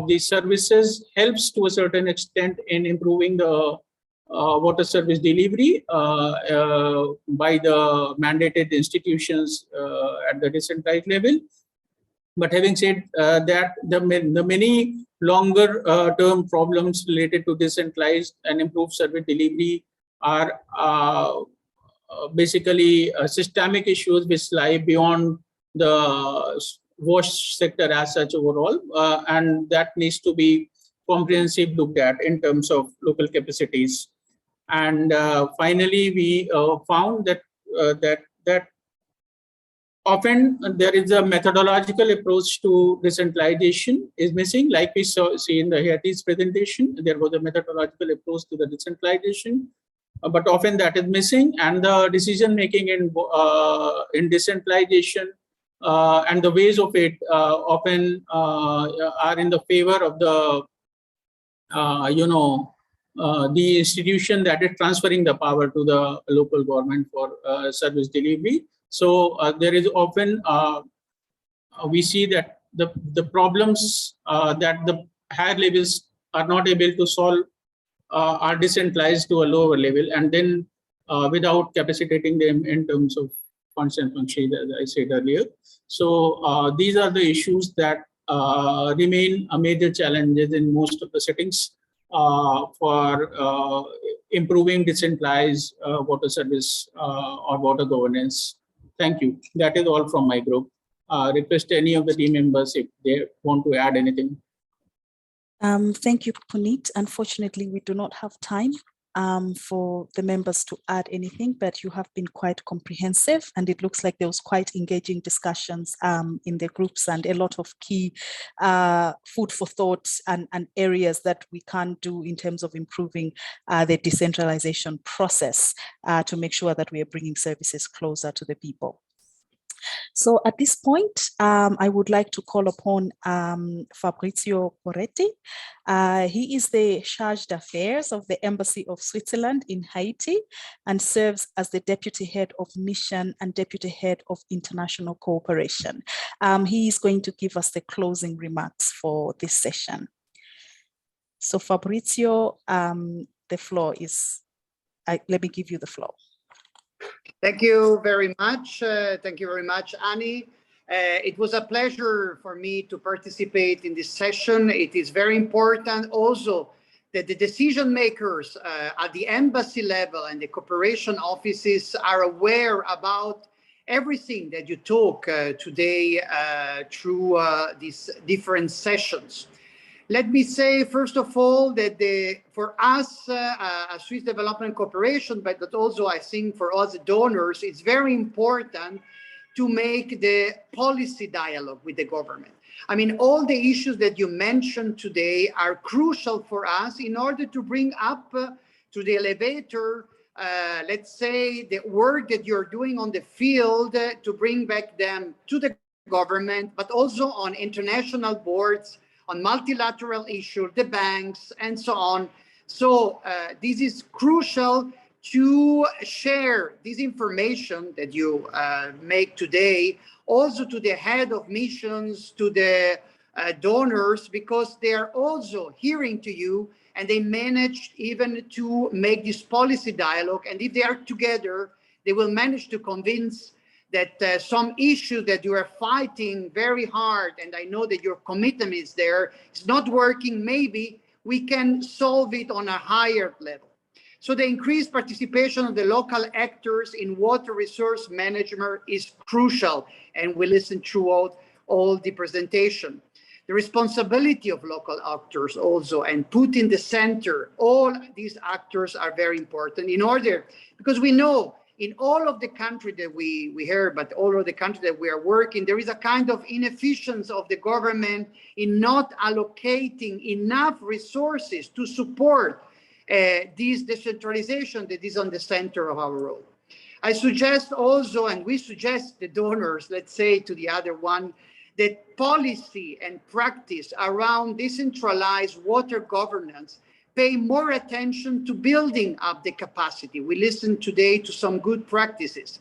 these services helps to a certain extent in improving the water service delivery by the mandated institutions at the decentralized level. But having said that, the many longer term problems related to decentralized and improved service delivery are basically systemic issues which lie beyond the wash sector as such overall, and that needs to be comprehensively looked at in terms of local capacities. And finally, we found that that often there is a methodological approach to decentralization is missing. Like we see in the Hattie's presentation, there was a methodological approach to the decentralization, but often that is missing, and the decision making in decentralization and the ways of it often are in the favor of the the institution that is transferring the power to the local government for service delivery. So there is often we see that the problems that the higher levels are not able to solve are decentralized to a lower level, and then without capacitating them in terms of funds and functions, as I said earlier. So these are the issues that remain a major challenges in most of the settings for improving decentralized water service or water governance. Thank you. That is all from my group. Request any of the team members if they want to add anything. Thank you, Puneet. Unfortunately, we do not have time for the members to add anything, but you have been quite comprehensive, and it looks like there was quite engaging discussions in the groups and a lot of key food for thought and areas that we can do in terms of improving the decentralization process to make sure that we are bringing services closer to the people. So at this point, I would like to call upon Fabrizio Poretti. He is the Charge d'Affaires of the Embassy of Switzerland in Haiti and serves as the Deputy Head of Mission and Deputy Head of International Cooperation. He is going to give us the closing remarks for this session. So Fabrizio, the floor is, let me give you the floor. Thank you very much. Thank you very much, Annie. It was a pleasure for me to participate in this session. It is very important also that the decision makers at the embassy level and the cooperation offices are aware about everything that you talk today through these different sessions. Let me say, first of all, that for us, a Swiss Development Corporation, but also I think for us donors, it's very important to make the policy dialogue with the government. I mean, all the issues that you mentioned today are crucial for us in order to bring up to the elevator, let's say, the work that you're doing on the field to bring back them to the government, but also on international boards, on multilateral issues, the banks, and so on. So this is crucial to share this information that you make today, also to the head of missions, to the donors, because they are also hearing to you, and they managed even to make this policy dialogue. And if they are together, they will manage to convince that some issue that you are fighting very hard, and I know that your commitment is there, is not working, maybe we can solve it on a higher level. So the increased participation of the local actors in water resource management is crucial, and we listen throughout all the presentation. The responsibility of local actors also, and put in the center, all these actors are very important in order, because we know in all of the country that we hear, but all of the country that we are working, there is a kind of inefficiency of the government in not allocating enough resources to support this decentralization that is on the center of our role. I suggest also, and we suggest the donors, let's say to the other one, that policy and practice around decentralized water governance pay more attention to building up the capacity. We listened today to some good practices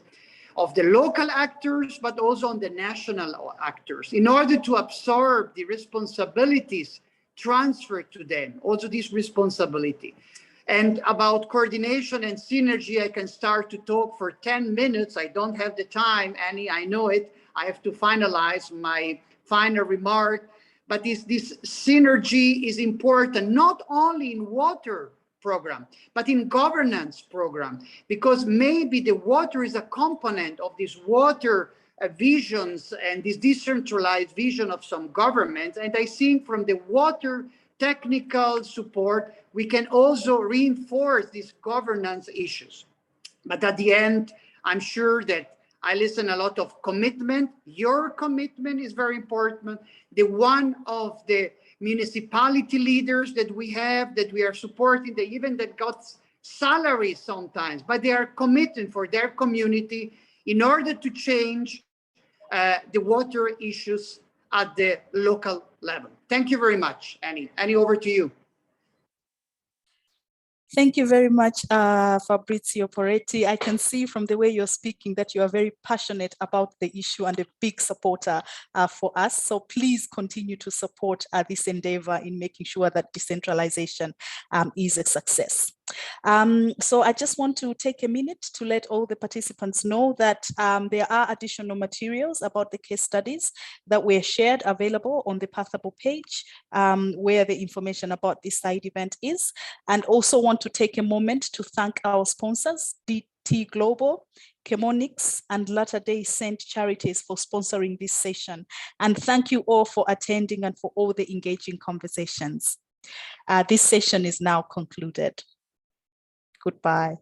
of the local actors, but also on the national actors, in order to absorb the responsibilities transferred to them, also this responsibility. And about coordination and synergy, I can start to talk for 10 minutes. I don't have the time, Annie, I know it. I have to finalize my final remark. But this synergy is important, not only in water program, but in governance program, because maybe the water is a component of this water visions and this decentralized vision of some governments. And I think from the water technical support, we can also reinforce these governance issues. But at the end, I'm sure that I listen a lot of commitment. Your commitment is very important. The one of the municipality leaders that we have, that we are supporting, they even that got salaries sometimes, but they are committed for their community in order to change the water issues at the local level. Thank you very much, Annie. Annie, over to you. Thank you very much, Fabrizio Poretti. I can see from the way you're speaking that you are very passionate about the issue and a big supporter for us. So please continue to support this endeavor in making sure that decentralization is a success. So I just want to take a minute to let all the participants know that there are additional materials about the case studies that were shared available on the Pathable page, where the information about this side event is, and also want to take a moment to thank our sponsors, DT Global, Chemonix, and Latter-day Saint Charities for sponsoring this session. And thank you all for attending and for all the engaging conversations. This session is now concluded. Goodbye.